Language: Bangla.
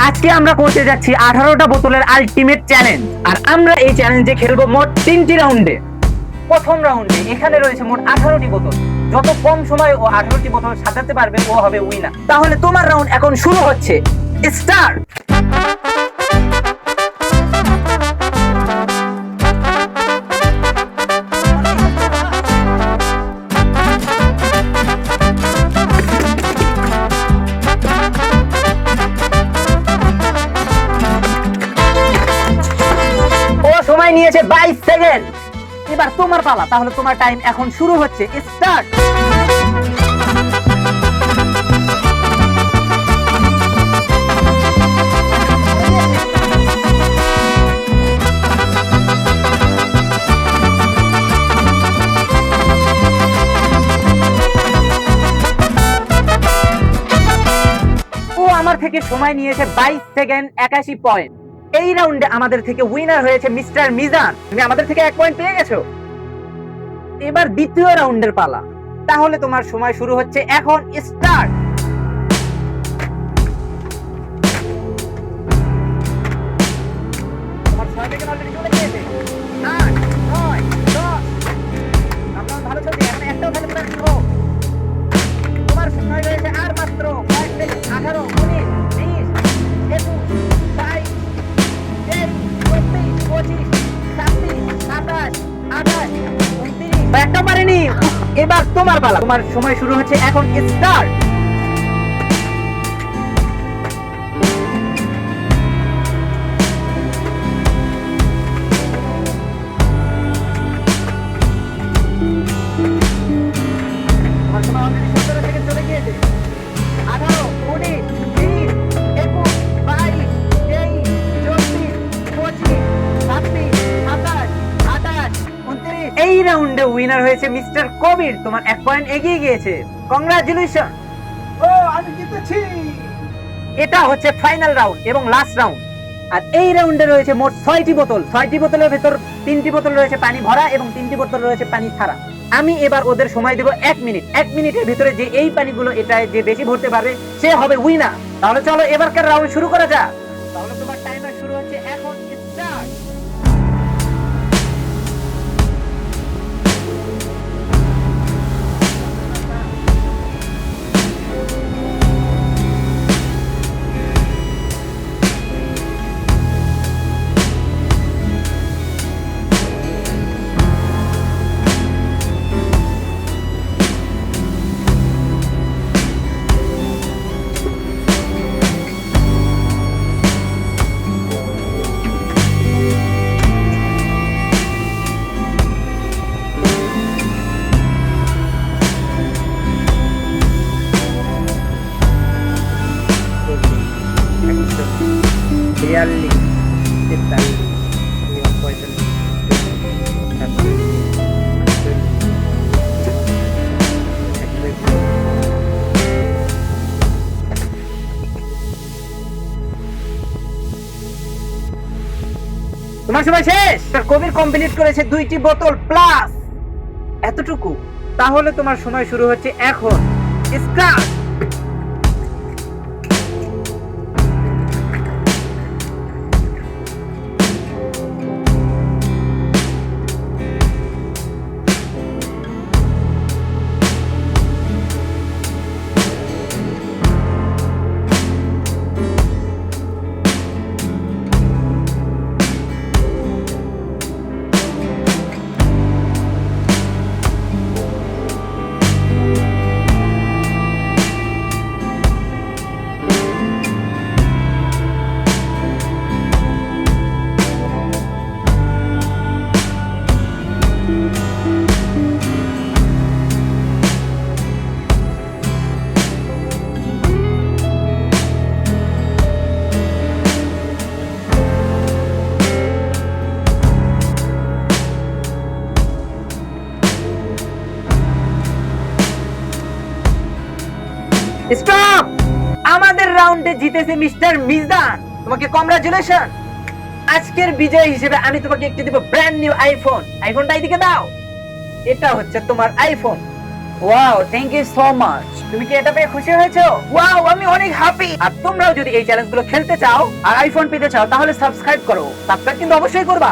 আজকে আমরা করতে যাচ্ছি 18টা বোতলের আলটিমেট চ্যালেঞ্জ। আর আমরা এই চ্যালেঞ্জে খেলবো মোট 3টি রাউন্ডে। প্রথম রাউন্ডে এখানে রয়েছে মোট 18টি বোতল। যত কম সময় ও 18টি বোতল সাজাতে পারবে ও হবে উইনার। তাহলে তোমার রাউন্ড এখন শুরু হচ্ছে, স্টার্ট। সময় নিয়েছে 22 সেকেন্ড। এবার তোমার পালা, তাহলে তোমার টাইম এখন শুরু হচ্ছে, স্টার্ট। ও আমার থেকে সময় নিয়েছে 22 সেকেন্ড 81 পয়েন্ট। এই রাউন্ডে আমাদের থেকে উইনার হয়েছে মিস্টার মিজান। তুমি আমাদের থেকে 1 পয়েন্ট পেয়ে গেছো। এবার দ্বিতীয় রাউন্ডের পালা, তাহলে তোমার সময় শুরু হচ্ছে এখন, স্টার্ট। তোমার 6 সেকেন্ড অলরেডি চলে গিয়েছে। 8 9 10 আপনারা ভালো চলছে, এখন একটাও খেলে তোমরা শুরু। তোমার সময় রয়েছে আর মাত্র 5 সেকেন্ড। 18 19 20 21 22 একটা পারেনি। এবার তোমার পালা, তোমার সময় শুরু হচ্ছে এখন, স্টার্ট। তোমার সময় অলরেডি 17 সেকেন্ড চলে গিয়েছে। 18 19 20 21 22 23 24 25 26 27 28 29। এই রাউন্ডে উইনার হয়েছে মিস্টার কবির। তোমার 1 পয়েন্ট এগিয়ে গিয়েছে, কংগ্রাচুলেশন। ও আমি জিতেছি। এটা হচ্ছে ফাইনাল রাউন্ড এবং লাস্ট রাউন্ড। আর এই রাউন্ডে রয়েছে মোট 6টি বোতল। 6টি বোতলের ভেতর 3টি বোতল রয়েছে পানি ভরা এবং 3টি বোতল রয়েছে পানি ছাড়া। আমি এবার ওদের সময় দেব 1 মিনিট। 1 মিনিটের ভিতরে যে এই পানিগুলো এটায় যে বেশি ভরতে পারবে সে হবে উইনার। তাহলে চলো এবারকার রাউন্ড শুরু করা যাক। তাহলে তোমার টাইমার শুরু হচ্ছে এখন, স্টার্ট। তোমার সময় শেষ। কবির কমপ্লিট করেছে 2টি বোতল প্লাস এতটুকু। তাহলে তোমার সময় শুরু হচ্ছে এখন, স্টার্ট। স্টপ। আমাদের রাউন্ডে জিতেছে মিস্টার মিজান। তোমাকে কংগ্রাচুলেশন। আজকের বিজয় হিসেবে আমি তোমাকে একটি দেব ব্র্যান্ড নিউ আইফোন। আইফোনটা এদিকে দাও। এটা হচ্ছে তোমার iPhone. Wow, thank you so much. তুমি কি এটা পেয়ে খুশি হয়েছো? ওয়াও, আমি অনেক হ্যাপি। আর তোমরাও যদি এই চ্যালেঞ্জগুলো খেলতে চাও আর আইফোন পেতে চাও তাহলে সাবস্ক্রাইব করো। সাবস্ক্রাইব কিন্তু অবশ্যই করবা।